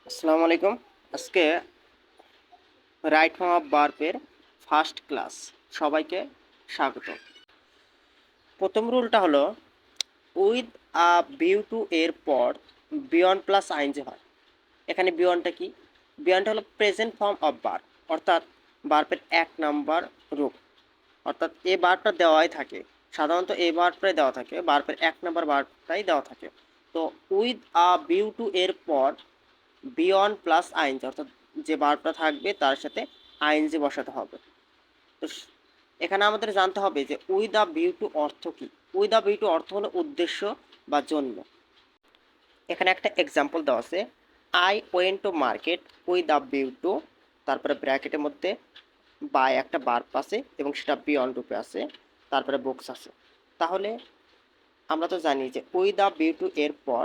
আসসালামু আলাইকুম। আজকে রাইট ফর্ম অফ ভার্বের ফার্স্ট ক্লাস। সবাইকে স্বাগত। প্রথম রুলটা হলো উইথ আ ভিউ টু এর পর বিয়ন্ড প্লাস আইএনজি হয়। এখানে বিয়ন্ডটা কি? বিয়ন্ডটা হলো প্রেজেন্ট ফর্ম অফ ভার্ব, অর্থাৎ ভার্বের এক নাম্বার রূপ। অর্থাৎ এই ভার্বটা দেওয়াই থাকে, সাধারণত এই ভার্বটাই দেওয়া থাকে, ভার্বের এক নাম্বার ভার্বটাই দেওয়া থাকে। তো উইথ আ ভিউ টু এর পর বিয়ন্ড প্লাস আইএনজি, অর্থাৎ যে ভার্বটা থাকবে তার সাথে আইএনজি বসাতে হবে। তো এখানে আমাদের জানতে হবে যে উইথ আ ভিউ টু অর্থ কি। উইথ আ ভিউ টু অর্থ হলো উদ্দেশ্য বা জন্য। এখানে একটা এক্সাম্পল দেওয়া আছে, I went to market with a view to, তারপরে ব্র্যাকেটের মধ্যে বাই একটা ভার্ব আছে এবং সেটা বিয়ন্ড রূপে আছে, তারপরে বুকস আছে। তাহলে আমরা তো জানি যে উইথ আ ভিউ টু এর পর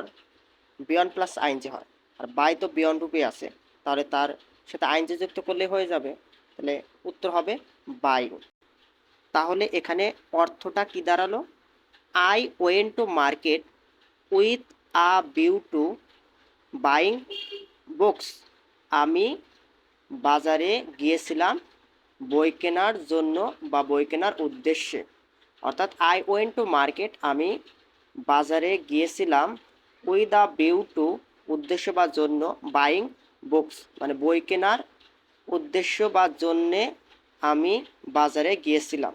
বিয়ন্ড প্লাস আইএনজি হয়, আর বাই তো বিয়ন্ড রূপে আছে, তাহলে তার সাথে আইএনজি যুক্ত করলে হয়ে যাবে। তাহলে উত্তর হবে বাই। তাহলে এখানে অর্থটা কি দাঁড়ালো? I went to market with a view to buying books. আমি বাজারে গিয়েছিলাম বই কেনার জন্য বা বই কেনার উদ্দেশ্যে। অর্থাৎ আই ওয়েন্ট টু মার্কেট, আমি বাজারে গিয়েছিলাম, উইথ আ ভিউ টু উদ্দেশ্য বা জন্য, বাইং বুকস বই কেনার উদ্দেশ্য বা জন্যে আমি বাজারে গিয়েছিলাম।